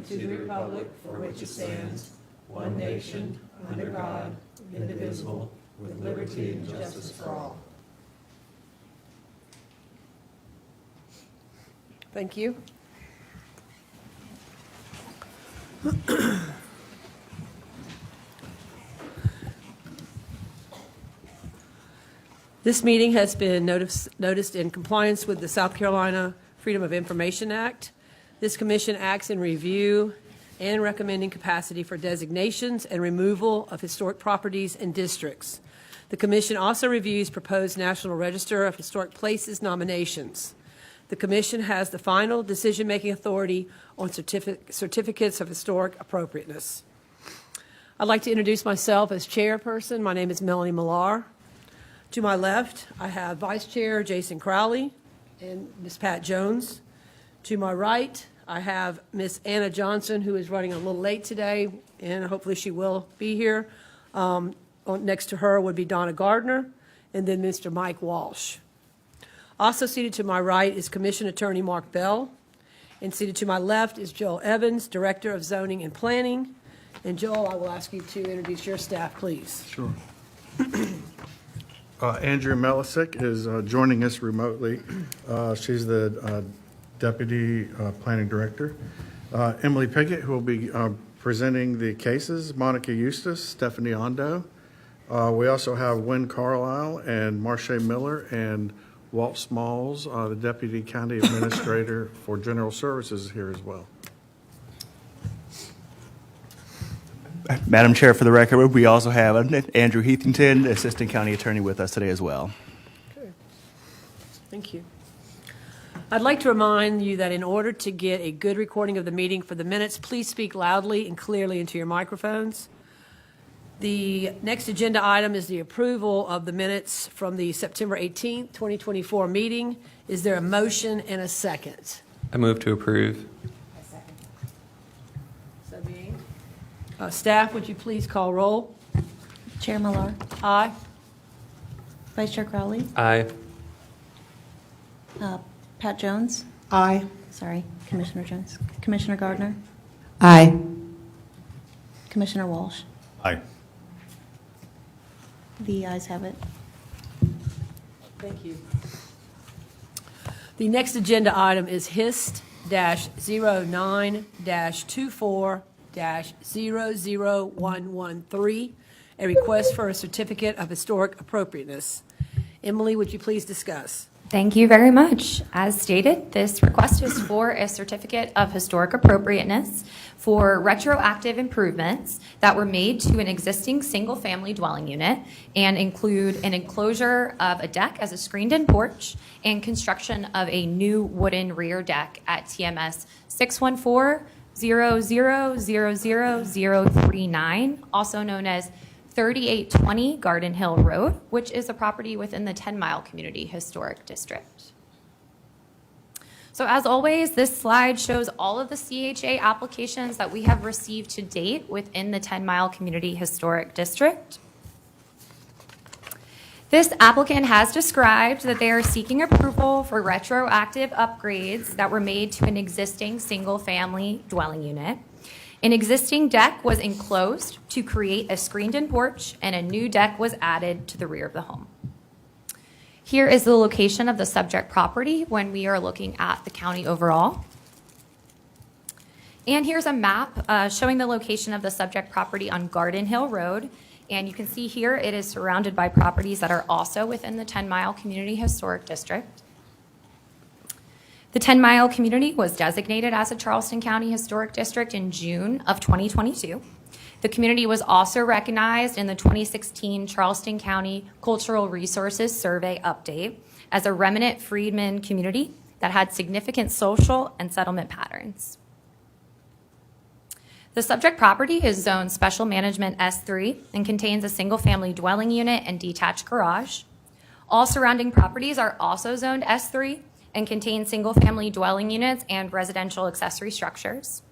and to the republic for which it stands, one nation, under God, indivisible, with liberty and justice for all. Thank you. This meeting has been noticed in compliance with the South Carolina Freedom of Information Act. This commission acts in review and recommending capacity for designations and removal of historic properties and districts. The commission also reviews proposed National Register of Historic Places nominations. The commission has the final decision-making authority on certificates of historic appropriateness. I'd like to introduce myself as chairperson. My name is Melanie Millar. To my left, I have Vice Chair Jason Crowley and Ms. Pat Jones. To my right, I have Ms. Anna Johnson, who is running a little late today, and hopefully she will be here. Next to her would be Donna Gardner, and then Mr. Mike Walsh. Also seated to my right is Commission Attorney Mark Bell, and seated to my left is Joel Evans, Director of Zoning and Planning. And Joel, I will ask you to introduce your staff, please. Sure. Andrea Melisick is joining us remotely. She's the Deputy Planning Director. Emily Pickett, who will be presenting the cases, Monica Eustace, Stephanie Ondo. We also have Wynn Carlisle and Marche Miller and Walt Smalls, the Deputy County Administrator for General Services, here as well. Madam Chair, for the record, we also have Andrew Heathington, Assistant County Attorney, with us today as well. Okay. Thank you. I'd like to remind you that in order to get a good recording of the meeting for the minutes, please speak loudly and clearly into your microphones. The next agenda item is the approval of the minutes from the September 18th, 2024 meeting. Is there a motion and a second? I move to approve. Staff, would you please call roll? Chair Millar. Aye. Vice Chair Crowley. Aye. Pat Jones. Aye. Sorry, Commissioner Jones. Commissioner Gardner. Aye. Commissioner Walsh. Aye. The ayes have it. Thank you. The next agenda item is HIST-09-24-00113, a request for a certificate of historic appropriateness. Emily, would you please discuss? Thank you very much. As stated, this request is for a certificate of historic appropriateness for retroactive improvements that were made to an existing single-family dwelling unit and include an enclosure of a deck as a screened-in porch and construction of a new wooden rear deck at TMS 614-00000039, also known as 3820 Garden Hill Road, which is a property within the 10 Mile Community Historic District. So as always, this slide shows all of the CHA applications that we have received to date within the 10 Mile Community Historic District. This applicant has described that they are seeking approval for retroactive upgrades that were made to an existing single-family dwelling unit. An existing deck was enclosed to create a screened-in porch, and a new deck was added to the rear of the home. Here is the location of the subject property when we are looking at the county overall. And here's a map showing the location of the subject property on Garden Hill Road. And you can see here it is surrounded by properties that are also within the 10 Mile Community Historic District. The 10 Mile community was designated as a Charleston County Historic District in June of 2022. The community was also recognized in the 2016 Charleston County Cultural Resources Survey update as a remnant freedmen community that had significant social and settlement patterns. The subject property is zoned Special Management S3 and contains a single-family dwelling unit and detached garage. All surrounding properties are also zoned S3 and contain single-family dwelling units and residential accessory structures.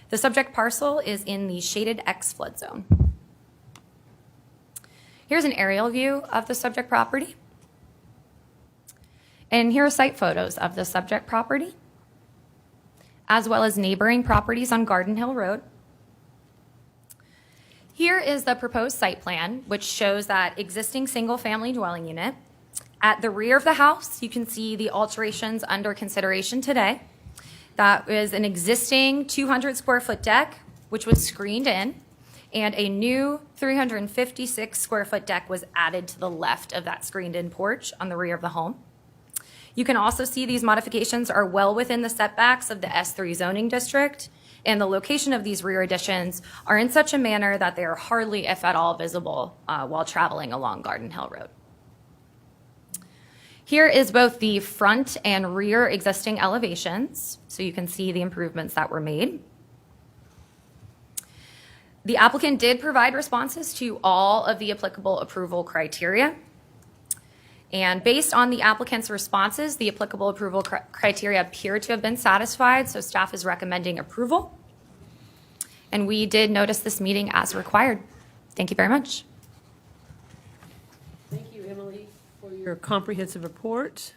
The subject parcel is in the shaded X flood zone. Here's an aerial view of the subject property. And here are site photos of the subject property. as well as neighboring properties on Garden Hill Road. Here is the proposed site plan, which shows that existing single-family dwelling unit. At the rear of the house, you can see the alterations under consideration today. That is an existing 200-square-foot deck, which was screened in, and a new 356-square-foot deck was added to the left of that screened-in porch on the rear of the home. You can also see these modifications are well within the setbacks of the S3 zoning district, and the location of these rear additions are in such a manner that they are hardly, if at all, visible while traveling along Garden Hill Road. Here is both the front and rear existing elevations, so you can see the improvements that were made. The applicant did provide responses to all of the applicable approval criteria. And based on the applicant's responses, the applicable approval criteria appear to have been satisfied, so staff is recommending approval. And we did notice this meeting as required. Thank you very much. Thank you, Emily, for your comprehensive report.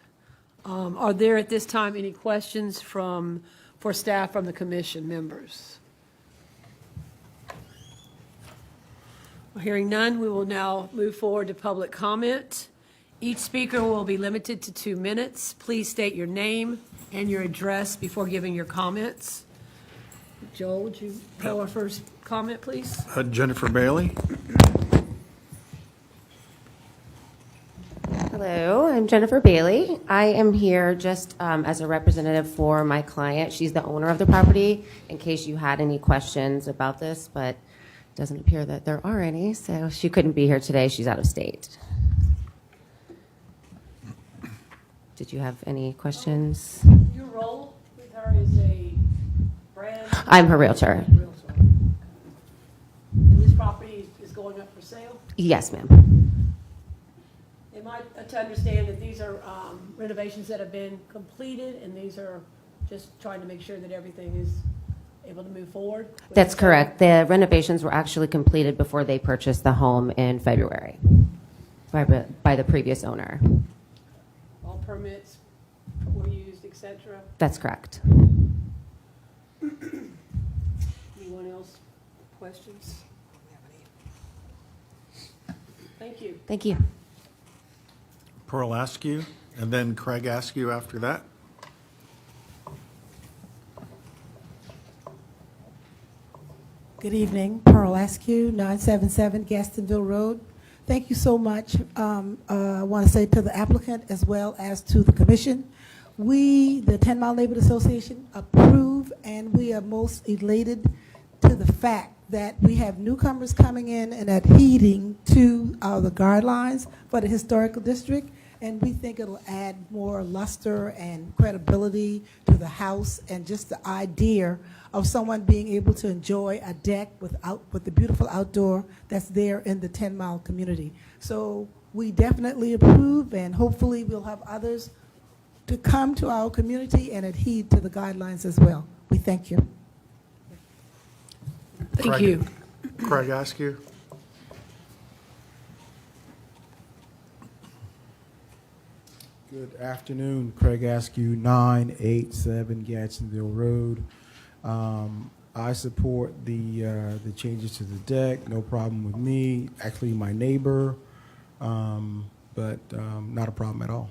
Are there at this time any questions for staff from the commission members? Hearing none, we will now move forward to public comment. Each speaker will be limited to 2 minutes. Please state your name and your address before giving your comments. Joel, would you tell our first comment, please? Jennifer Bailey. Hello, I'm Jennifer Bailey. I am here just as a representative for my client. She's the owner of the property, in case you had any questions about this, but it doesn't appear that there are any, so she couldn't be here today. She's out of state. Did you have any questions? Your role with her is a brand? I'm her realtor. Realtor. And this property is going up for sale? Yes, ma'am. Am I to understand that these are renovations that have been completed, and these are just trying to make sure that everything is able to move forward? That's correct. The renovations were actually completed before they purchased the home in February by the previous owner. All permits were used, et cetera? That's correct. Anyone else? Questions? Thank you. Thank you. Pearl Askew, and then Craig Askew after that. Good evening, Pearl Askew, 977 Gastonville Road. Thank you so much. I want to say to the applicant as well as to the commission, we, the 10 Mile Neighborhood Association, approve, and we are most elated to the fact that we have newcomers coming in and adhering to the guidelines for the historical district, and we think it'll add more luster and credibility to the house, and just the idea of someone being able to enjoy a deck with the beautiful outdoor that's there in the 10 Mile community. So we definitely approve, and hopefully we'll have others to come to our community and adhere to the guidelines as well. We thank you. Thank you. Craig Askew. Good afternoon, Craig Askew, 987 Gadsdenville Road. I support the changes to the deck. No problem with me. Actually, my neighbor, but not a problem at all.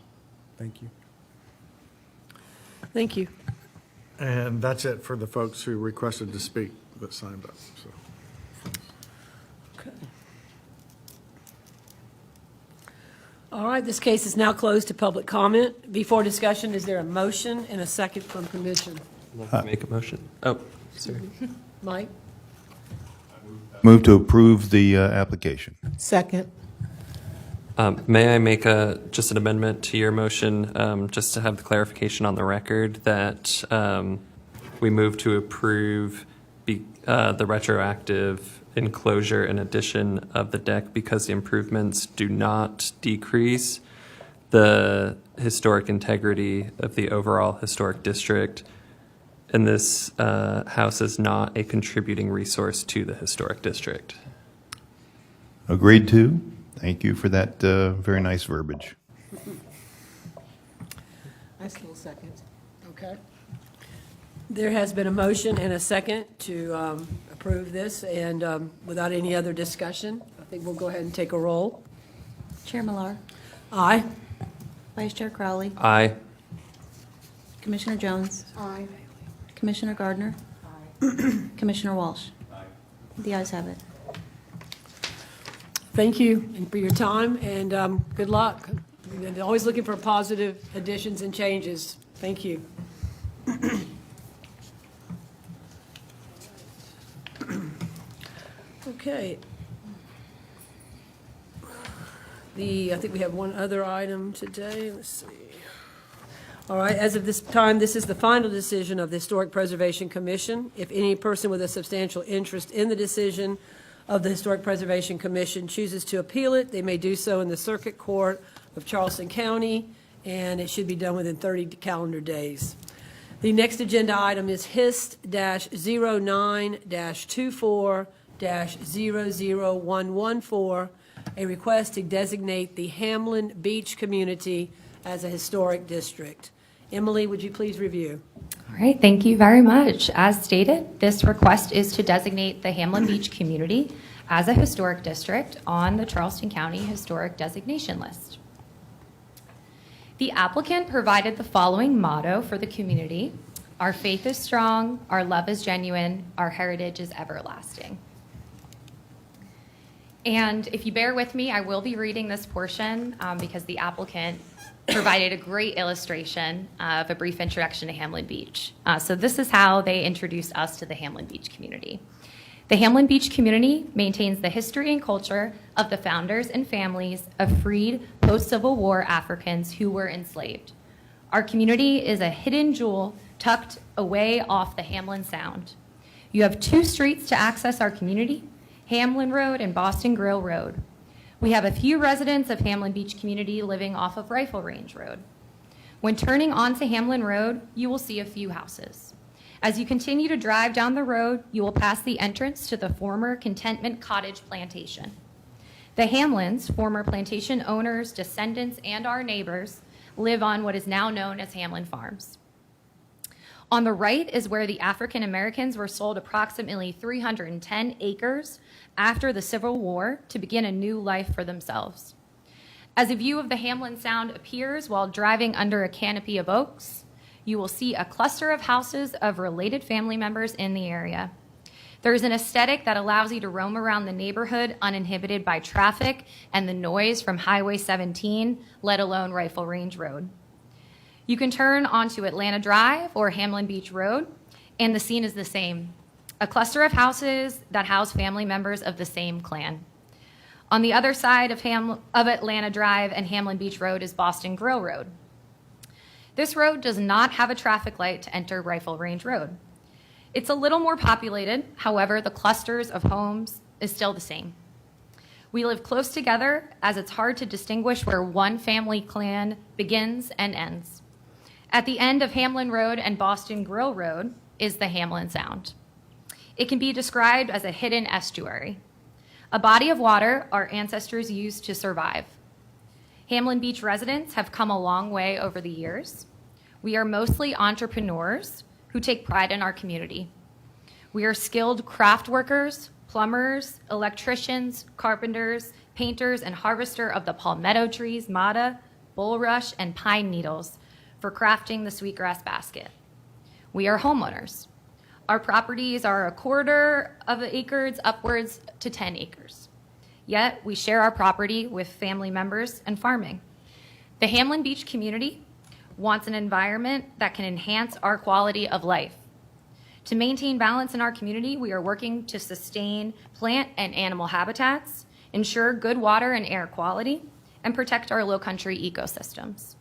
Thank you. Thank you. And that's it for the folks who requested to speak that signed up. So. Okay. All right, this case is now closed to public comment. Before discussion, is there a motion and a second from commission? Make a motion. Oh, sorry. Mike? Move to approve the application. Second. May I make just an amendment to your motion, just to have the clarification on the record that we move to approve the retroactive enclosure and addition of the deck because the improvements do not decrease the historic integrity of the overall historic district, and this house is not a contributing resource to the historic district. Agreed to. Thank you for that very nice verbiage. I still second. Okay. There has been a motion and a second to approve this, and without any other discussion, I think we'll go ahead and take a roll. Chair Millar, Aye. Vice Chair Crowley, Aye. Commissioner Jones. Aye. Commissioner Gardner. Commissioner Walsh. The ayes have it. Thank you and for your time, and good luck. And always looking for positive additions and changes. Thank you. Okay. I think we have one other item today. Let's see. All right, as of this time, this is the final decision of the Historic Preservation Commission. If any person with a substantial interest in the decision of the Historic Preservation Commission chooses to appeal it, they may do so in the Circuit Court of Charleston County, and it should be done within 30 calendar days. The next agenda item is HIST-09-24-00114, a request to designate the Hamlin Beach community as a historic district. Emily, would you please review? All right, thank you very much. As stated, this request is to designate the Hamlin Beach community as a historic district on the Charleston County Historic Designation List. The applicant provided the following motto for the community: "Our faith is strong, our love is genuine, our heritage is everlasting." And if you bear with me, I will be reading this portion because the applicant provided a great illustration of a brief introduction to Hamlin Beach. So this is how they introduced us to the Hamlin Beach community. The Hamlin Beach community maintains the history and culture of the founders and families of freed post-Civil War Africans who were enslaved. Our community is a hidden jewel tucked away off the Hamlin Sound. You have two streets to access our community: Hamlin Road and Boston Grill Road. We have a few residents of Hamlin Beach community living off of Rifle Range Road. When turning onto Hamlin Road, you will see a few houses. As you continue to drive down the road, you will pass the entrance to the former Contentment Cottage plantation. The Hamlins, former plantation owners, descendants, and our neighbors, live on what is now known as Hamlin Farms. On the right is where the African Americans were sold approximately 310 acres after the Civil War to begin a new life for themselves. As a view of the Hamlin Sound appears while driving under a canopy of oaks, you will see a cluster of houses of related family members in the area. There is an aesthetic that allows you to roam around the neighborhood uninhibited by traffic and the noise from Highway 17, let alone Rifle Range Road. You can turn onto Atlanta Drive or Hamlin Beach Road, and the scene is the same: a cluster of houses that house family members of the same clan. On the other side of Atlanta Drive and Hamlin Beach Road is Boston Grill Road. This road does not have a traffic light to enter Rifle Range Road. It's a little more populated, however, the clusters of homes is still the same. We live close together, as it's hard to distinguish where one family clan begins and ends. At the end of Hamlin Road and Boston Grill Road is the Hamlin Sound. It can be described as a hidden estuary, a body of water our ancestors used to survive. Hamlin Beach residents have come a long way over the years. We are mostly entrepreneurs who take pride in our community. We are skilled craft workers, plumbers, electricians, carpenters, painters, and harvester of the palmetto trees, mata, bulrush, and pine needles for crafting the sweetgrass basket. We are homeowners. Our properties are a quarter of acres upwards to 10 acres. Yet we share our property with family members and farming. The Hamlin Beach community wants an environment that can enhance our quality of life. To maintain balance in our community, we are working to sustain plant and animal habitats, ensure good water and air quality, and protect our low-country ecosystems.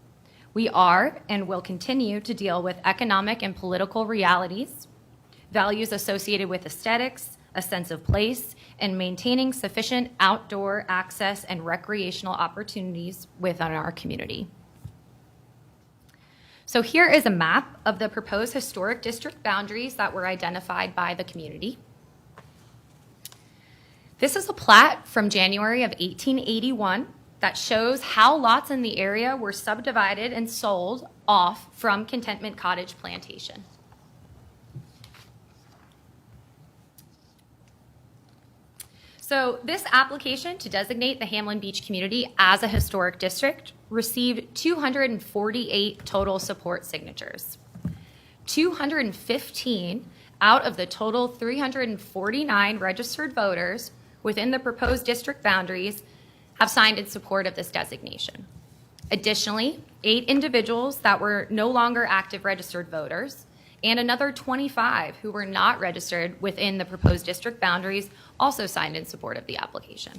We are and will continue to deal with economic and political realities, values associated with aesthetics, a sense of place, and maintaining sufficient outdoor access and recreational opportunities within our community. So here is a map of the proposed historic district boundaries that were identified by the community. This is a plat from January of 1881 that shows how lots in the area were subdivided and sold off from Contentment Cottage Plantation. So this application to designate the Hamlin Beach community as a historic district received 248 total support signatures. 215 out of the total 349 registered voters within the proposed district boundaries have signed in support of this designation. Additionally, 8 individuals that were no longer active registered voters and another 25 who were not registered within the proposed district boundaries also signed in support of the application.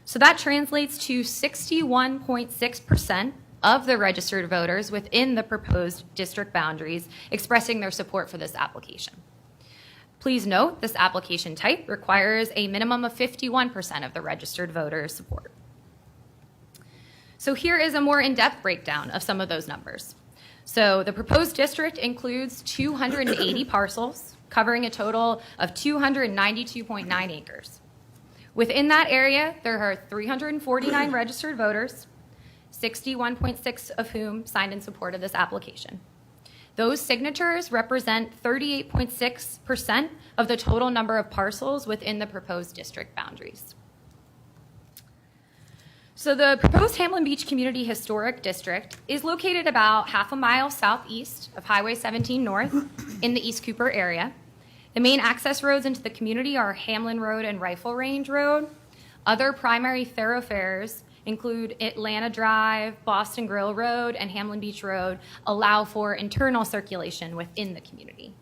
So that translates to 61.6% of the registered voters within the proposed district boundaries expressing their support for this application. Please note, this application type requires a minimum of 51% of the registered voters' support. So here is a more in-depth breakdown of some of those numbers. So the proposed district includes 280 parcels, covering a total of 292.9 acres. Within that area, there are 349 registered voters, 61.6 of whom signed in support of this application. Those signatures represent 38.6% of the total number of parcels within the proposed district boundaries. So the proposed Hamlin Beach Community Historic District is located about half a mile southeast of Highway 17 North in the East Cooper area. The main access roads into the community are Hamlin Road and Rifle Range Road. Other primary thoroughfares include Atlanta Drive, Boston Grill Road, and Hamlin Beach Road, allow for internal circulation within the community.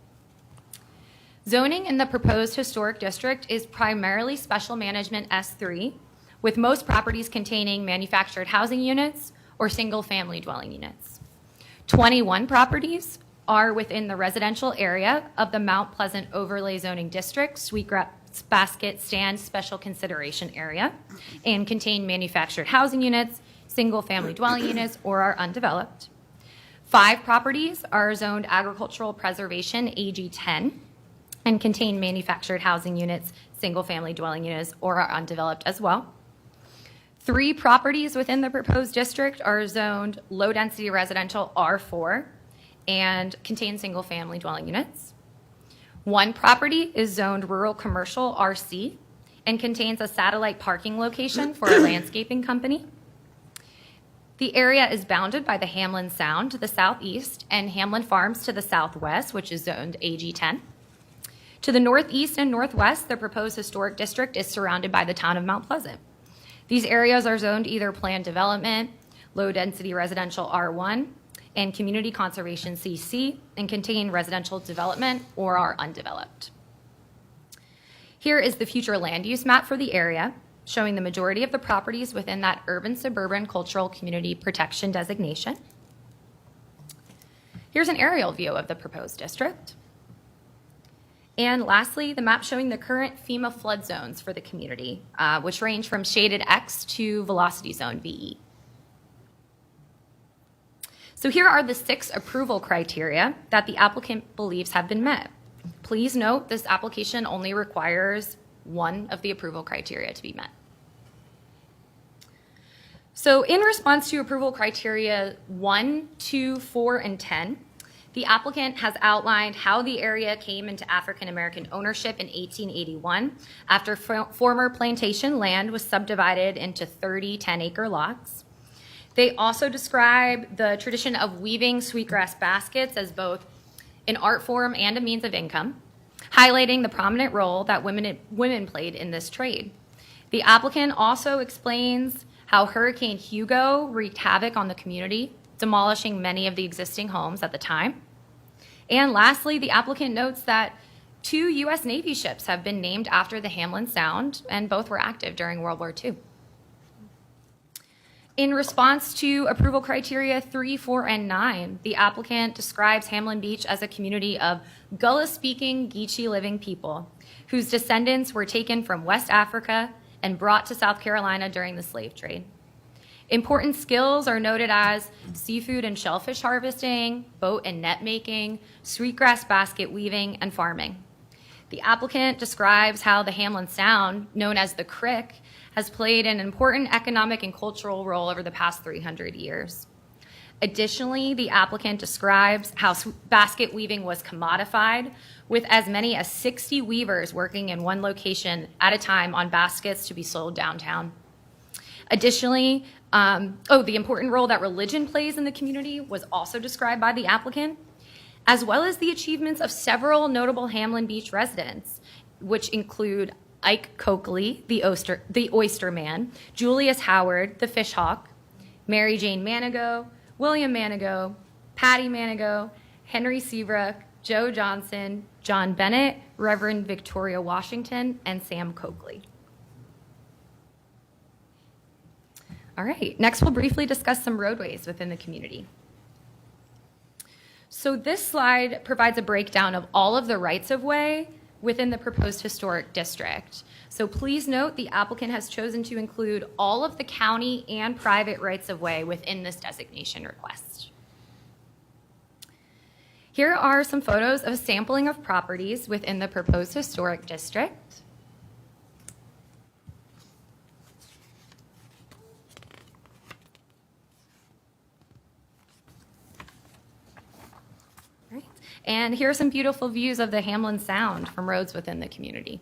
Zoning in the proposed historic district is primarily special management S3, with most properties containing manufactured housing units or single-family dwelling units. 21 properties are within the residential area of the Mount Pleasant Overlay Zoning District, Sweetgrass Basket Stand Special Consideration Area, and contain manufactured housing units, single-family dwelling units, or are undeveloped. 5 properties are zoned Agricultural Preservation AG 10 and contain manufactured housing units, single-family dwelling units, or are undeveloped as well. 3 properties within the proposed district are zoned low-density residential R4 and contain single-family dwelling units. 1 property is zoned rural commercial RC and contains a satellite parking location for a landscaping company. The area is bounded by the Hamlin Sound to the southeast and Hamlin Farms to the southwest, which is zoned AG10. To the northeast and northwest, the proposed historic district is surrounded by the town of Mount Pleasant. These areas are zoned either planned development, low-density residential R1, and community conservation CC, and contain residential development or are undeveloped. Here is the future land use map for the area, showing the majority of the properties within that urban-suburban cultural community protection designation. Here's an aerial view of the proposed district. And lastly, the map showing the current FEMA flood zones for the community, which range from shaded X to velocity zone VE. So here are the 6 approval criteria that the applicant believes have been met. Please note this application only requires 1 of the approval criteria to be met. So in response to approval criteria 1, 2, 4, and 10, the applicant has outlined how the area came into African American ownership in 1881 after former plantation land was subdivided into 30 10-acre lots. They also describe the tradition of weaving sweetgrass baskets as both an art form and a means of income, highlighting the prominent role that women played in this trade. The applicant also explains how Hurricane Hugo wreaked havoc on the community, demolishing many of the existing homes at the time. And lastly, the applicant notes that 2 U.S. Navy ships have been named after the Hamlin Sound, and both were active during World War II. In response to approval criteria 3, 4, and 9, the applicant describes Hamlin Beach as a community of Gullah-speaking, Geechee-living people whose descendants were taken from West Africa and brought to South Carolina during the slave trade. Important skills are noted as seafood and shellfish harvesting, boat and net making, sweetgrass basket weaving, and farming. The applicant describes how the Hamlin Sound, known as the Crick, has played an important economic and cultural role over the past 300 years. Additionally, the applicant describes how basket weaving was commodified with as many as 60 weavers working in one location at a time on baskets to be sold downtown. Additionally, the important role that religion plays in the community was also described by the applicant, as well as the achievements of several notable Hamlin Beach residents, which include Ike Coakley, the Oyster Man, Julius Howard, the Fish Hawk, Mary Jane Manigo, William Manigo, Patty Manigo, Henry Seabrook, Joe Johnson, John Bennett, Reverend Victoria Washington, and Sam Coakley. All right, next we'll briefly discuss some roadways within the community. So this slide provides a breakdown of all of the rights-of-way within the proposed historic district. So please note the applicant has chosen to include all of the county and private rights-of-way within this designation request. Here are some photos of a sampling of properties within the proposed historic district. And here are some beautiful views of the Hamlin Sound from roads within the community.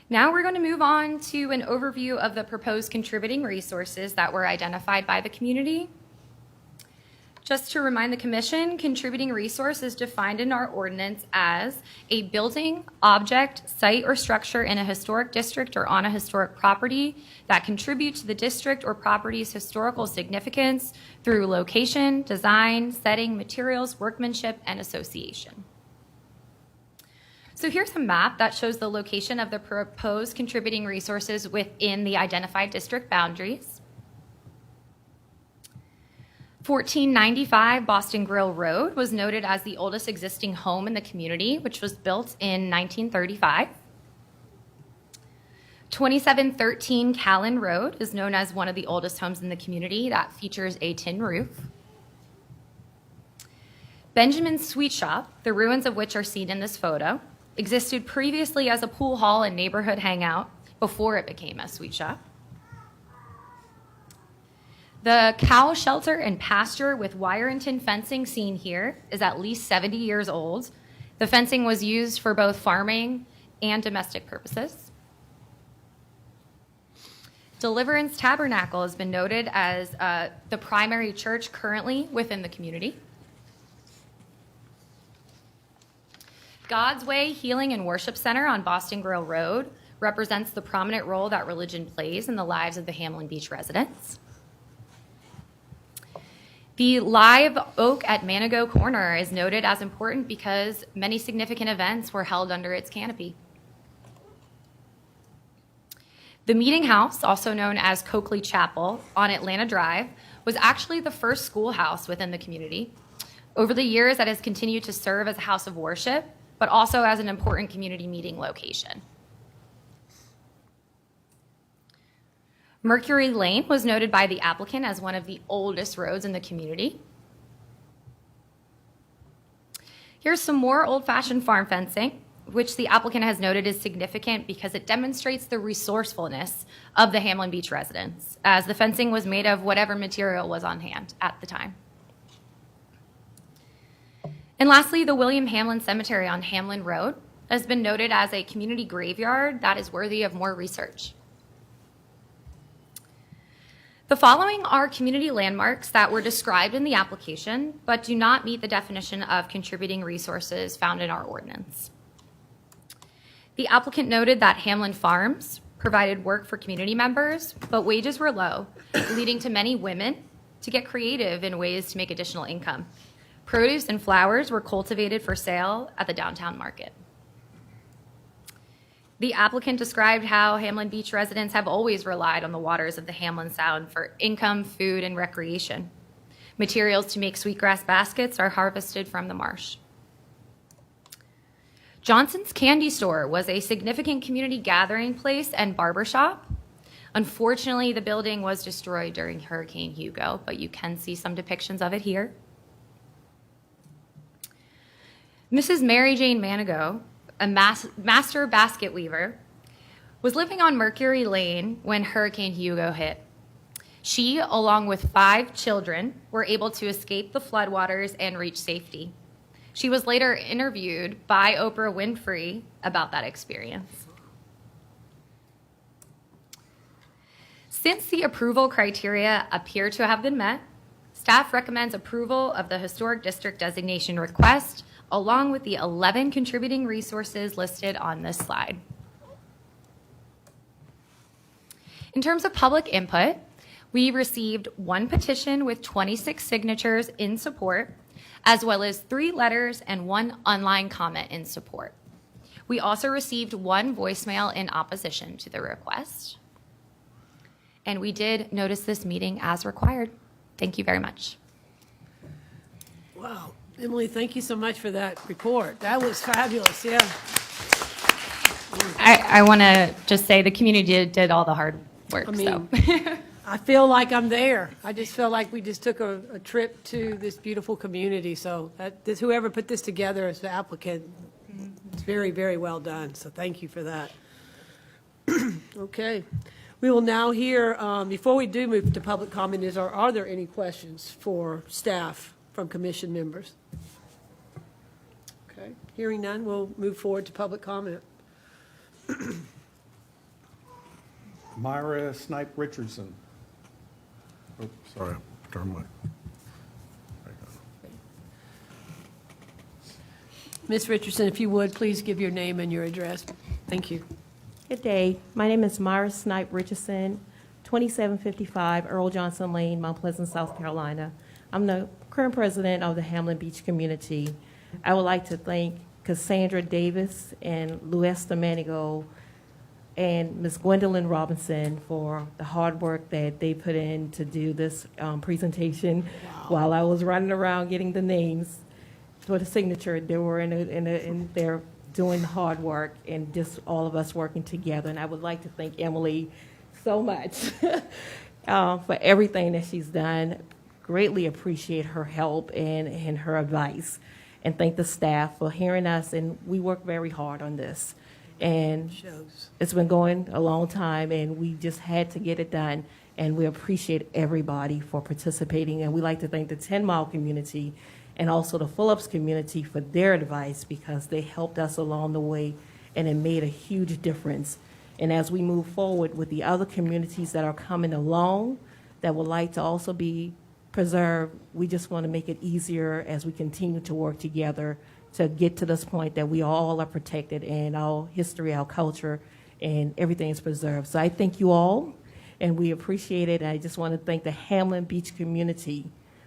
Now we're going to move on to an overview of the proposed contributing resources that were identified by the community. Just to remind the Commission, contributing resource is defined in our ordinance as a building, object, site, or structure in a historic district or on a historic property that contribute to the district or property's historical significance through location, design, setting, materials, workmanship, and association. So here's a map that shows the location of the proposed contributing resources within the identified district boundaries. 1495 Boston Grill Road was noted as the oldest existing home in the community, which was built in 1935. 2713 Callan Road is known as one of the oldest homes in the community that features a tin roof. Benjamin's Sweet Shop, the ruins of which are seen in this photo, existed previously as a pool hall and neighborhood hangout before it became a sweet shop. The cow shelter and pasture with wire and tin fencing seen here is at least 70 years old. The fencing was used for both farming and domestic purposes. Deliverance Tabernacle has been noted as the primary church currently within the community. God's Way Healing and Worship Center on Boston Grill Road represents the prominent role that religion plays in the lives of the Hamlin Beach residents. The Live Oak at Manigo Corner is noted as important because many significant events were held under its canopy. The Meeting House, also known as Coakley Chapel on Atlanta Drive, was actually the first schoolhouse within the community. Over the years, that has continued to serve as a house of worship, but also as an important community meeting location. Mercury Lane was noted by the applicant as one of the oldest roads in the community. Here's some more old-fashioned farm fencing, which the applicant has noted is significant because it demonstrates the resourcefulness of the Hamlin Beach residents, as the fencing was made of whatever material was on hand at the time. And lastly, the William Hamlin Cemetery on Hamlin Road has been noted as a community graveyard that is worthy of more research. The following are community landmarks that were described in the application, but do not meet the definition of contributing resources found in our ordinance. The applicant noted that Hamlin Farms provided work for community members, but wages were low, leading to many women to get creative in ways to make additional income. Produce and flowers were cultivated for sale at the downtown market. The applicant described how Hamlin Beach residents have always relied on the waters of the Hamlin Sound for income, food, and recreation. Materials to make sweetgrass baskets are harvested from the marsh. Johnson's Candy Store was a significant community gathering place and barbershop. Unfortunately, the building was destroyed during Hurricane Hugo, but you can see some depictions of it here. Mrs. Mary Jane Manigo, a master basket weaver, was living on Mercury Lane when Hurricane Hugo hit. She, along with 5 children, were able to escape the floodwaters and reach safety. She was later interviewed by Oprah Winfrey about that experience. Since the approval criteria appear to have been met, staff recommends approval of the Historic District designation request, along with the 11 contributing resources listed on this slide. In terms of public input, we received one petition with 26 signatures in support, as well as 3 letters and 1 online comment in support. We also received 1 voicemail in opposition to the request. And we did notice this meeting as required. Thank you very much. Wow. Emily, thank you so much for that report. That was fabulous, yeah. I want to just say the community did all the hard work. I mean, so. I feel like I'm there. I just feel like we just took a trip to this beautiful community. So whoever put this together as the applicant, it's very, very well done. So thank you for that. Okay. We will now hear, before we do move to public comment, are there any questions for staff from commission members? Okay. Hearing none, we'll move forward to public comment. Myra Snipe Richardson. Oh, sorry, turn my. Ms. Richardson, if you would, please give your name and your address. Thank you. Good day. My name is Myra Snipe Richardson, 2755 Earl Johnson Lane, Mount Pleasant, South Carolina. I'm the current president of the Hamlin Beach community. I would like to thank Cassandra Davis and Luesta Manigo and Ms. Gwendolyn Robinson for the hard work that they put in to do this presentation. While I was running around getting the names for the signature, they were in there doing the hard work and just all of us working together. And I would like to thank Emily so much for everything that she's done. Greatly appreciate her help and her advice. And thank the staff for hearing us. And we work very hard on this. And it's been going a long time, and we just had to get it done. And we appreciate everybody for participating. And we like to thank the 10 Mile community and also the Phillips community for their advice, because they helped us along the way, and it made a huge difference. And as we move forward with the other communities that are coming along that would like to also be preserved, we just want to make it easier as we continue to work together to get to this point that we all are protected and our history, our culture, and everything is preserved. So I thank you all, and we appreciate it. And I just want to thank the Hamlin Beach community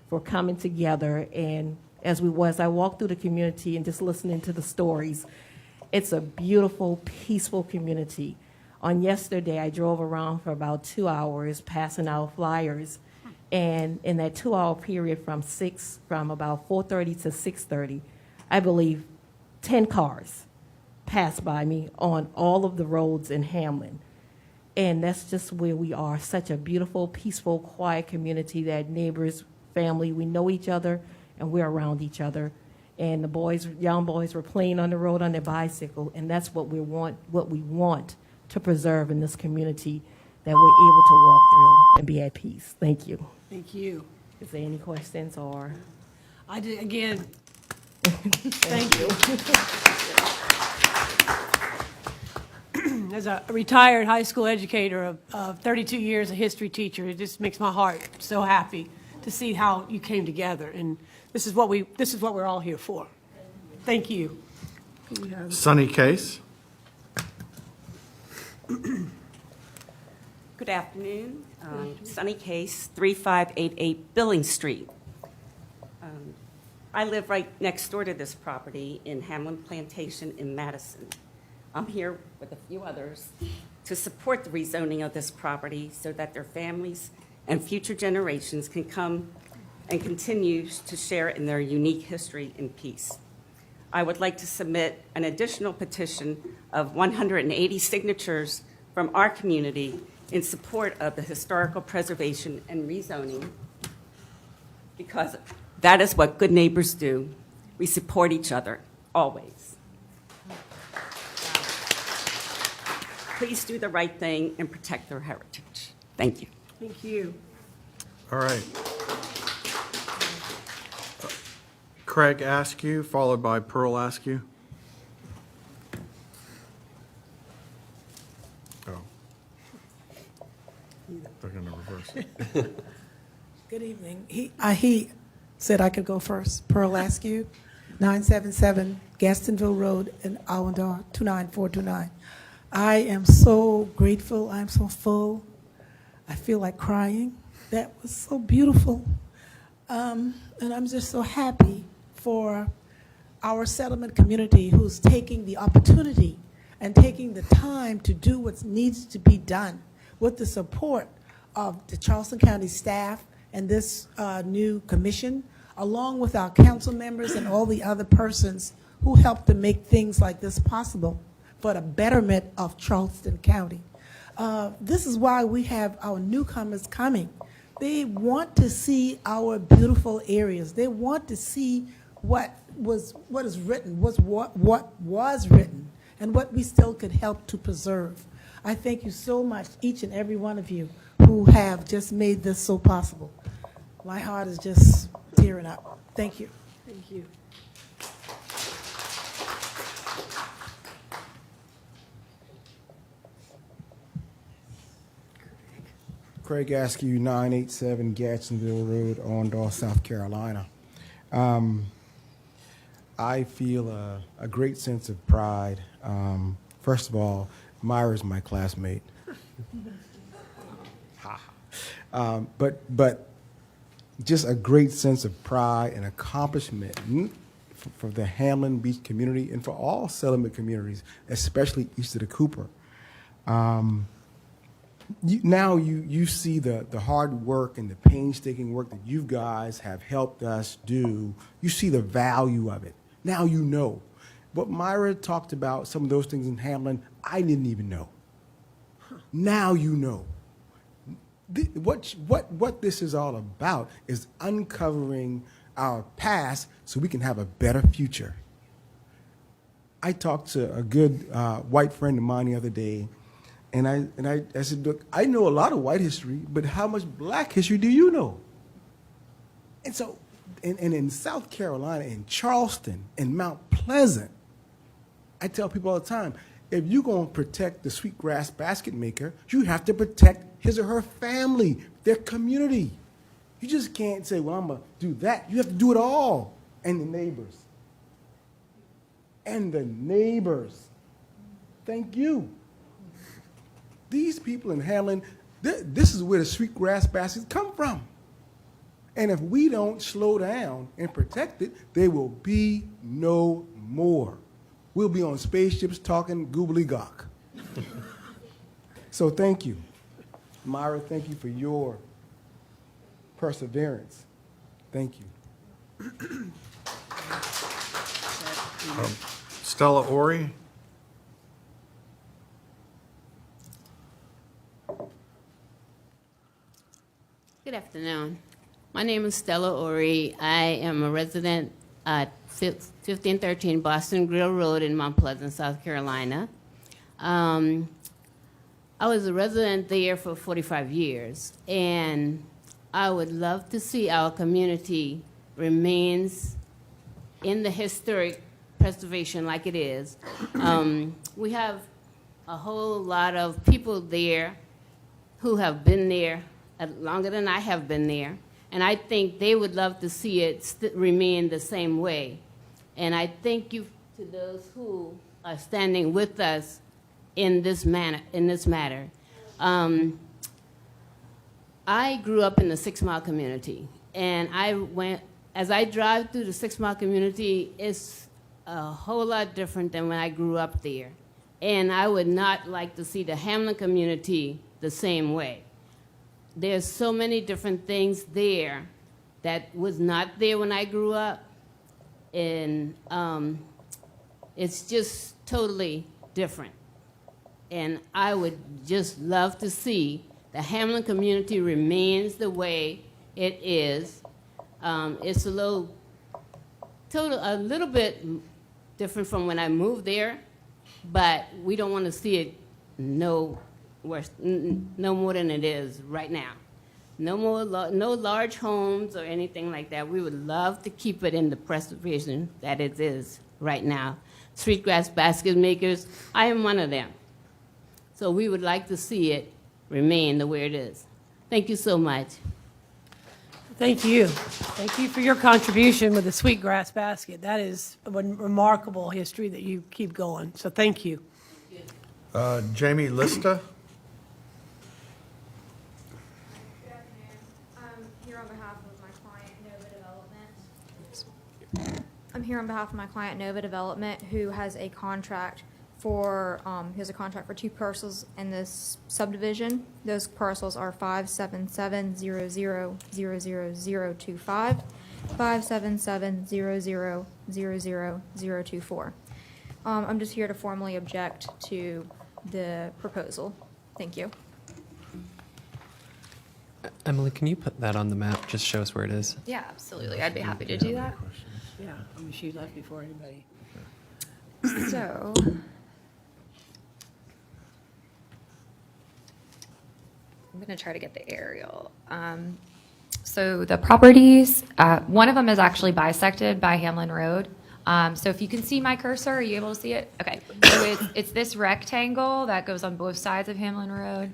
for coming together. And as I walk through the community and just listening to the stories, it's a beautiful, peaceful community. On yesterday, I drove around for about 2 hours passing out flyers. And in that 2-hour period from about 4:30 to 6:30, I believe 10 cars passed by me on all of the roads in Hamlin. And that's just where we are, such a beautiful, peaceful, quiet community that neighbors, family, we know each other, and we're around each other. And the young boys were playing on the road on their bicycle, and that's what we want to preserve in this community, that we're able to walk through and be at peace. Thank you. Thank you. Is there any questions or? I did, again, thank you. As a retired high school educator of 32 years, a history teacher, it just makes my heart so happy to see how you came together. And this is what we're all here for. Thank you. Sunny Case. Good afternoon. Sunny Case, 3588 Billings Street. I live right next door to this property in Hamlin Plantation in Madison. I'm here with a few others to support the rezoning of this property so that their families and future generations can come and continue to share in their unique history in peace. I would like to submit an additional petition of 180 signatures from our community in support of the historical preservation and rezoning, because that is what good neighbors do. We support each other, always. Please do the right thing and protect their heritage. Thank you. Thank you. All right. Craig Askew, followed by Pearl Askew. Oh. They're going to reverse it. Good evening. He said I could go first. Pearl Askew, 977 Gastonville Road in Allendale, 29429. I am so grateful. I'm so full. I feel like crying. That was so beautiful. And I'm just so happy for our settlement community who's taking the opportunity and taking the time to do what needs to be done with the support of the Charleston County staff and this new commission, along with our council members and all the other persons who helped to make things like this possible for the betterment of Charleston County. This is why we have our newcomers coming. They want to see our beautiful areas. They want to see what is written, what was written, and what we still could help to preserve. I thank you so much, each and every one of you who have just made this so possible. My heart is just tearing up. Thank you. Thank you. Craig Askew, 987 Gadsdenville Road, Allendale, South Carolina. I feel a great sense of pride. First of all, Myra's my classmate. But just a great sense of pride and accomplishment for the Hamlin Beach community and for all settlement communities, especially east of the Cooper. You see the hard work and the painstaking work that you guys have helped us do. You see the value of it. Now you know. What Myra talked about, some of those things in Hamlin, I didn't even know. Now you know. What this is all about is uncovering our past so we can have a better future. I talked to a good white friend of mine the other day, and I said, look, I know a lot of white history, but how much black history do you know? And so, and in South Carolina, in Charleston, in Mount Pleasant, I tell people all the time, if you're going to protect the sweetgrass basket maker, you have to protect his or her family, their community. You just can't say, well, I'm going to do that. You have to do it all. And the neighbors. And the neighbors. Thank you. These people in Hamlin, this is where the sweetgrass baskets come from. And if we don't slow down and protect it, there will be no more. We'll be on spaceships talking gobbledygook. So thank you. Myra, thank you for your perseverance. Thank you. Stella Ori. Good afternoon. My name is Stella Ori. I am a resident at 1513 Boston Grill Road in Mount Pleasant, South Carolina. I was a resident there for 45 years, and I would love to see our community remains in the historic preservation like it is. We have a whole lot of people there who have been there longer than I have been there, and I think they would love to see it remain the same way. And I thank you to those who are standing with us in this matter. I grew up in the 6 Mile community, and as I drive through the 6 Mile community, it's a whole lot different than when I grew up there. And I would not like to see the Hamlin community the same way. There's so many different things there that was not there when I grew up, and it's just totally different. And I would just love to see the Hamlin community remains the way it is. It's a little bit different from when I moved there, but we don't want to see it no worse, no more than it is right now. No more, no large homes or anything like that. We would love to keep it in the preservation that it is right now. Sweetgrass basket makers, I am one of them. So we would like to see it remain the way it is. Thank you so much. Thank you. Thank you for your contribution with the sweetgrass basket. That is a remarkable history that you keep going, so thank you. Jamie Lista. Good afternoon. I'm here on behalf of my client, Nova Development. I'm here on behalf of my client, Nova Development, who has a contract for, two parcels in this subdivision. Those parcels are 57700000025, 57700000024. I'm just here to formally object to the proposal. Thank you. Emily, can you put that on the map? Just show us where it is. Yeah, absolutely. I'd be happy to do that. Yeah, I mean, she left before anybody. So, I'm going to try to get the aerial. So the properties, one of them is actually bisected by Hamlin Road. So if you can see my cursor, are you able to see it? Okay. So it's this rectangle that goes on both sides of Hamlin Road.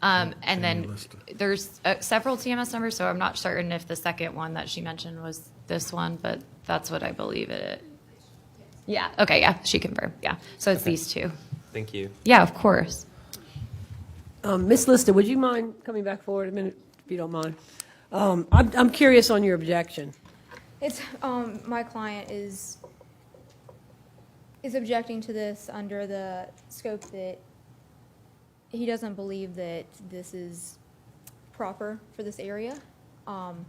And then there's several TMS numbers, so I'm not certain if the second one that she mentioned was this one, but that's what I believe it is. Yeah, okay, yeah, she confirmed, yeah. So it's these two. Thank you. Yeah, of course. Ms. Lista, would you mind coming back forward a minute, if you don't mind? I'm curious on your objection. It's, my client is objecting to this under the scope that he doesn't believe that this is proper for this area. And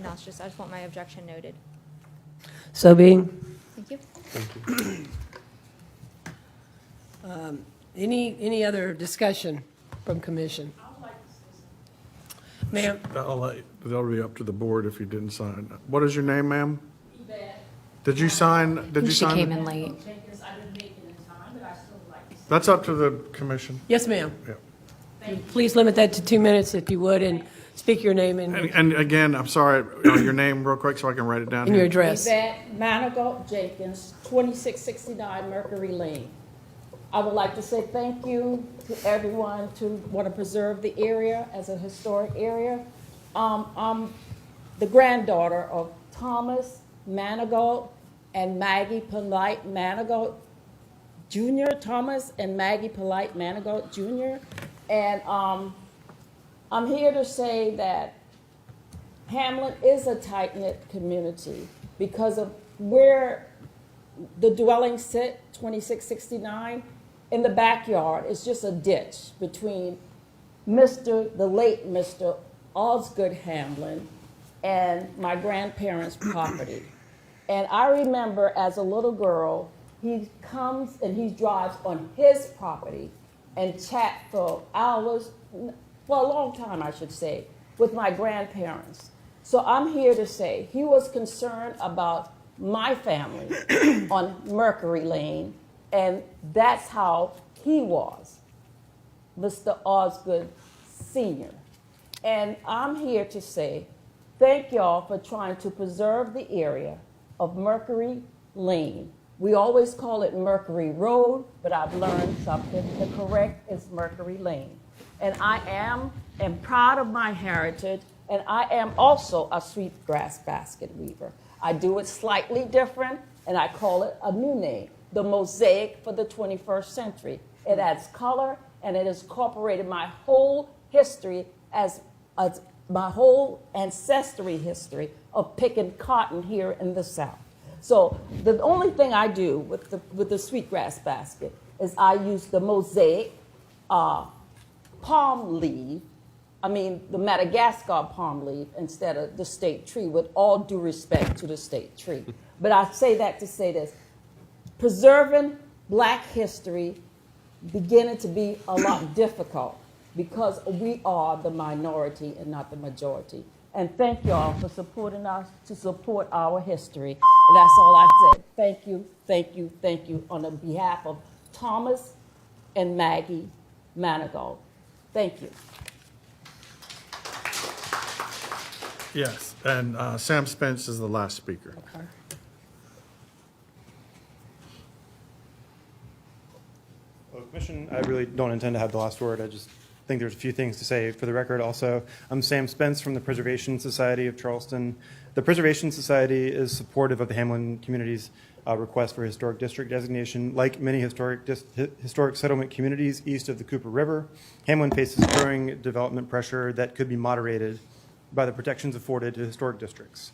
I just want my objection noted. So being, Thank you. any other discussion from commission? Ma'am? That'll be up to the board if you didn't sign. What is your name, ma'am? Did you sign? Did you She sign? came in late. That's up to the commission. Yes, ma'am. Yeah. Please limit that to 2 minutes if you would, and speak your name and And again, I'm sorry, your name real quick so I can write it down your here. address. Yvette Manigault Jenkins, 2669 Mercury Lane. I would like to say thank you to everyone to want to preserve the area as a historic area. I'm the granddaughter of Thomas Manigault and Maggie Polite Manigault Jr., Thomas and Maggie Polite Manigault Jr. And I'm here to say that Hamlin is a tight-knit community because of where the dwellings sit, 2669. In the backyard, it's just a ditch between the late Mr. Osgood Hamlin and my grandparents' property. And I remember as a little girl, he comes and he drives on his property and chat for hours, for a long time, I should say, with my grandparents. So I'm here to say he was concerned about my family on Mercury Lane, and that's how he was, Mr. Osgood Sr. And I'm here to say thank y'all for trying to preserve the area of Mercury Lane. We always call it Mercury Road, but I've learned something. The correct is Mercury Lane. And I am proud of my heritage, and I am also a sweetgrass basket weaver. I do it slightly different, and I call it a new name, the mosaic for the 21st century. It adds color, and it has incorporated my whole history as my whole ancestry history of picking cotton here in the South. So the only thing I do with the sweetgrass basket is I use the mosaic palm leaf, the Madagascar palm leaf instead of the state tree, with all due respect to the state tree. But I say that to say this, preserving Black history beginning to be a lot difficult because we are the minority and not the majority. And thank y'all for supporting us to support our history. And that's all I said. Thank you, thank you, thank you on behalf of Thomas and Maggie Manigault. Thank you. Yes, and Sam Spence is the last speaker. Well, Commission, I really don't intend to have the last word. I just think there's a few things to say for the record also. I'm Sam Spence from the Preservation Society of Charleston. The Preservation Society is supportive of the Hamlin community's request for historic district designation. Like many historic settlement communities east of the Cooper River, Hamlin faces growing development pressure that could be moderated by the protections afforded to historic districts.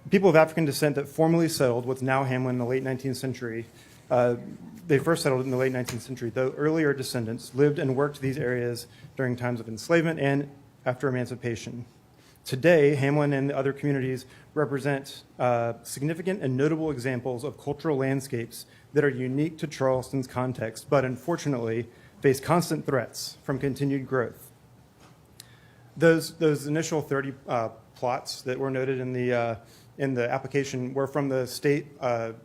People of African descent that formerly settled what's now Hamlin in the late 19th century, they first settled in the late 19th century, though earlier descendants lived and worked these areas during times of enslavement and after emancipation. Today, Hamlin and the other communities represent significant and notable examples of cultural landscapes that are unique to Charleston's context, but unfortunately face constant threats from continued growth. Those initial 30 plots that were noted in the application were from the State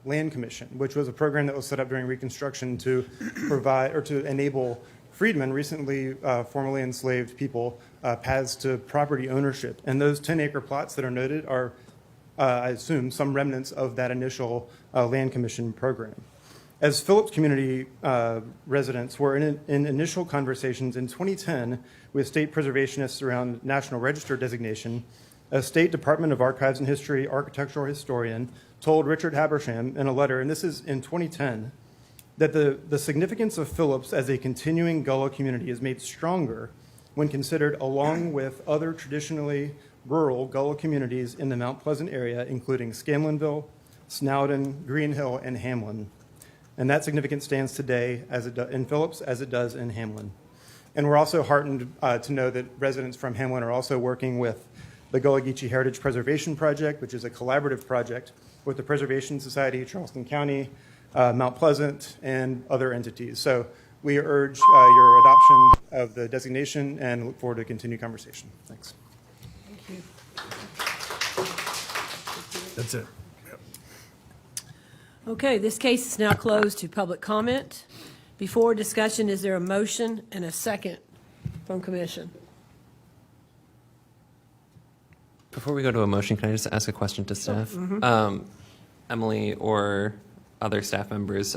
Land Commission, which was a program that was set up during Reconstruction to provide or to enable freedmen, recently formerly enslaved people, paths to property ownership. And those 10-acre plots that are noted are, I assume, some remnants of that initial Land Commission program. As Phillips community residents were in initial conversations in 2010 with state preservationists around National Register designation, a State Department of Archives and History architectural historian told Richard Habersham in a letter, and this is in 2010, that the significance of Phillips as a continuing Gullah community is made stronger when considered along with other traditionally rural Gullah communities in the Mount Pleasant area, including Scanlonville, Snowden, Green Hill, and Hamlin. And that significance stands today in Phillips as it does in Hamlin. And we're also heartened to know that residents from Hamlin are also working with the Gullah Geechee Heritage Preservation Project, which is a collaborative project with the Preservation Society, Charleston County, Mount Pleasant, and other entities. So we urge your adoption of the designation and look forward to a continued conversation. Thanks. Thank you. That's it. Okay, this case is now closed to public comment. Before discussion, is there a motion and a second from commission? Before we go to a motion, can I just ask a question to staff? Emily or other staff members,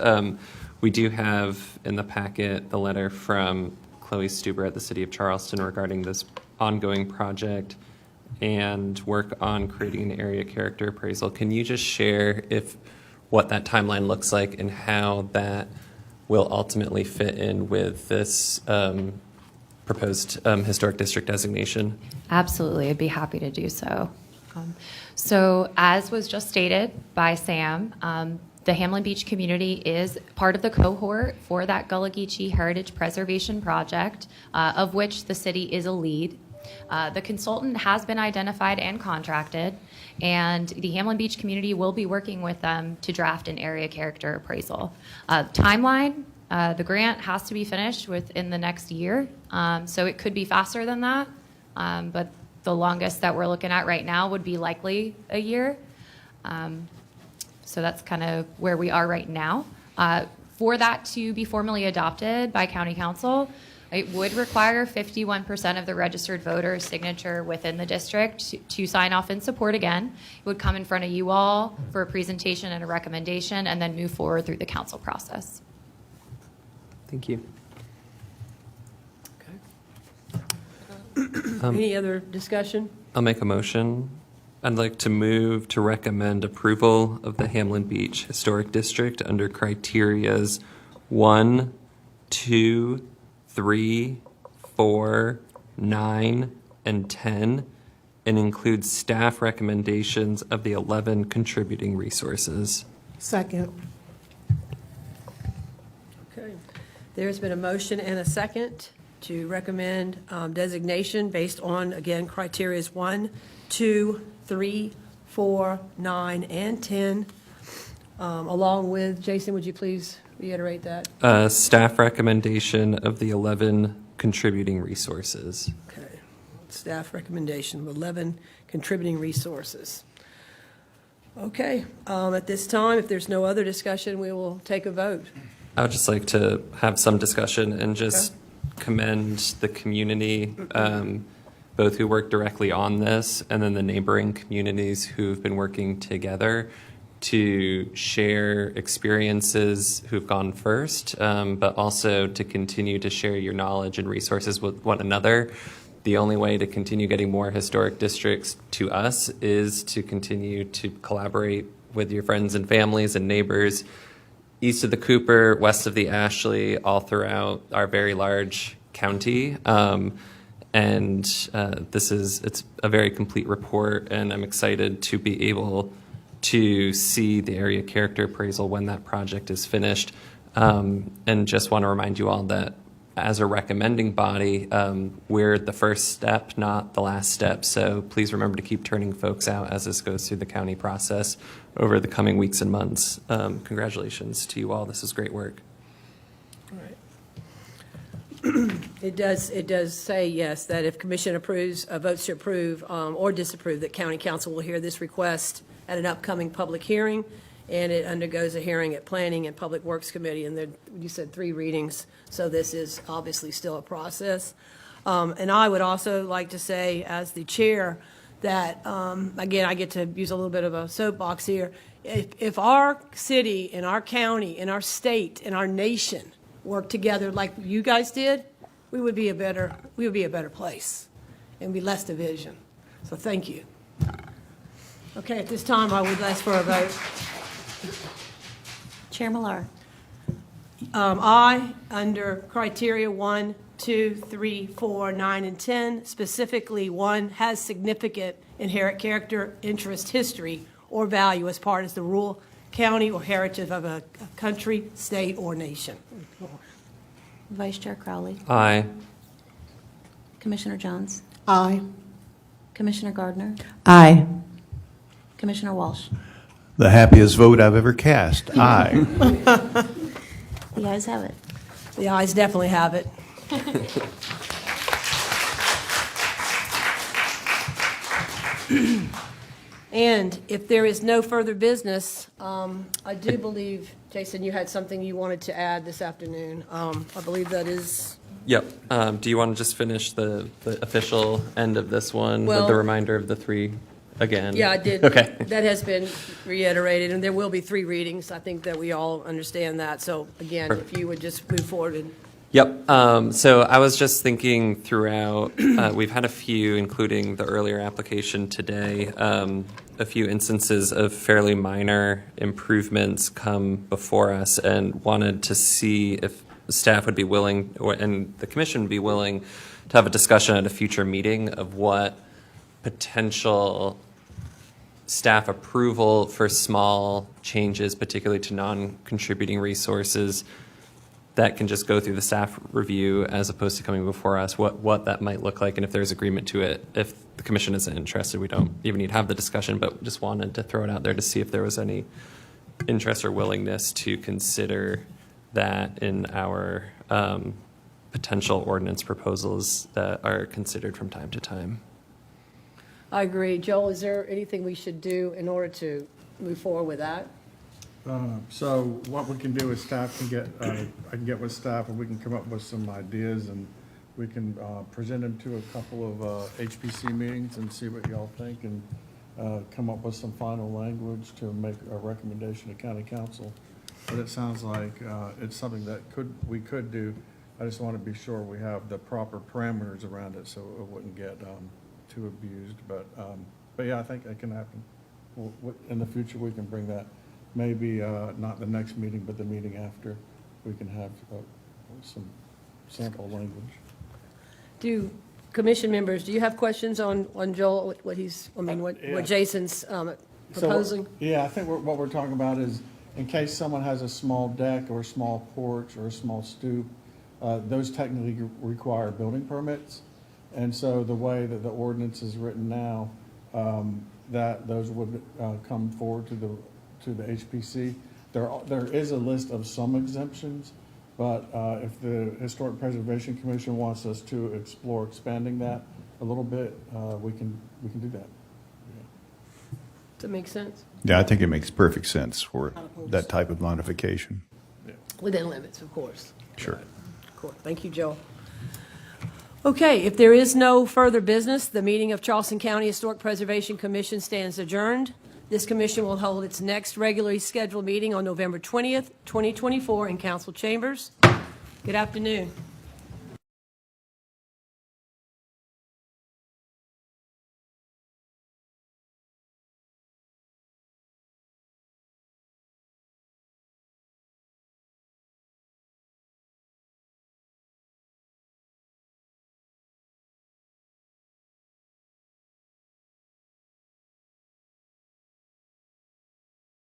we do have in the packet the letter from Chloe Stuber at the City of Charleston regarding this ongoing project and work on creating an area character appraisal. Can you just share what that timeline looks like and how that will ultimately fit in with this proposed historic district designation? Absolutely, I'd be happy to do so. So as was just stated by Sam, the Hamlin Beach community is part of the cohort for that Gullah Geechee Heritage Preservation Project, of which the city is a lead. The consultant has been identified and contracted, and the Hamlin Beach community will be working with them to draft an area character appraisal. Timeline, the grant has to be finished within the next year, so it could be faster than that, but the longest that we're looking at right now would be likely a year. So that's kind of where we are right now. For that to be formally adopted by County Council, it would require 51% of the registered voters' signature within the district to sign off in support again. It would come in front of you all for a presentation and a recommendation, and then move forward through the council process. Thank you. Any other discussion? I'll make a motion. I'd like to move to recommend approval of the Hamlin Beach Historic District under criterias 1, 2, 3, 4, 9, and 10, and includes staff recommendations of the 11 contributing resources. Second. Okay. There's been a motion and a second to recommend designation based on, again, criterias 1, 2, 3, 4, 9, and 10, along with, Jason, would you please reiterate that? Staff recommendation of the 11 contributing resources. Okay. Staff recommendation of 11 contributing resources. Okay. At this time, if there's no other discussion, we will take a vote. I would just like to have some discussion and just commend the community, both who work directly on this and then the neighboring communities who've been working together to share experiences who've gone first, but also to continue to share your knowledge and resources with one another. The only way to continue getting more historic districts to us is to continue to collaborate with your friends and families and neighbors east of the Cooper, west of the Ashley, all throughout our very large county. It's a very complete report, and I'm excited to be able to see the area character appraisal when that project is finished. And just want to remind you all that as a recommending body, we're the first step, not the last step. So please remember to keep turning folks out as this goes through the county process over the coming weeks and months. Congratulations to you all. This is great work. All right. It does say, yes, that if commission votes to approve or disapprove, that county council will hear this request at an upcoming public hearing, and it undergoes a hearing at Planning and Public Works Committee, and there, you said 3 readings, so this is obviously still a process. And I would also like to say, as the chair, that, again, I get to use a little bit of a soapbox here. If our city and our county and our state and our nation work together like you guys did, we would be a better place and be less division. So thank you. Okay, at this time, I would ask for a vote. Chair Millar. Aye, under criteria 1, 2, 3, 4, 9, and 10, specifically 1, has significant inherent character, interest, history, or value as part of the rural county or heritage of a country, state, or nation. Vice Chair Crowley. Aye. Commissioner Jones. Aye. Commissioner Gardner. Aye. Commissioner Walsh. The happiest vote I've ever cast. Aye. The ayes have it. The ayes definitely have it. And if there is no further business, I do believe, Jason, you had something you wanted to add this afternoon. I believe that is... Yep. Do you want to just finish the official end of this one with Well- the reminder of the 3 again? Yeah, I did. Okay. That has been reiterated, and there will be 3 readings. I think that we all understand that. So again, if you would just move forward and... Yep. So I was just thinking throughout, we've had a few, including the earlier application today, a few instances of fairly minor improvements come before us, and wanted to see if staff would be willing, and the commission would be willing to have a discussion at a future meeting of what potential staff approval for small changes, particularly to non-contributing resources, that can just go through the staff review as opposed to coming before us, what that might look like, and if there's agreement to it. If the commission isn't interested, we don't even need to have the discussion, but just wanted to throw it out there to see if there was any interest or willingness to consider that in our potential ordinance proposals that are considered from time to time. I agree. Joel, is there anything we should do in order to move forward with that? So what we can do is staff can get, I can get with staff and we can come up with some ideas, and we can present them to a couple of HPC meetings and see what y'all think, and come up with some final language to make a recommendation to county council. But it sounds like it's something that we could do. I just want to be sure we have the proper parameters around it so it wouldn't get too abused. But yeah, I think it can happen. In the future, we can bring that. Maybe not the next meeting, but the meeting after, we can have some sample language. Do commission members, do you have questions on Joel, what Jason's proposing? Yeah, I think what we're talking about is, in case someone has a small deck or a small porch or a small stoop, those technically require building permits. And so the way that the ordinance is written now, that those would come forward to the HPC. There is a list of some exemptions, but if the Historic Preservation Commission wants us to explore expanding that a little bit, we can do that. Does that make sense? Yeah, I think it makes perfect sense for that type of modification. Within limits, of course. Sure. Cool. Thank you, Joel. Okay, if there is no further business, the meeting of Charleston County Historic Preservation Commission stands adjourned. This commission will hold its next regularly scheduled meeting on November 20th, 2024 in council chambers. Good afternoon.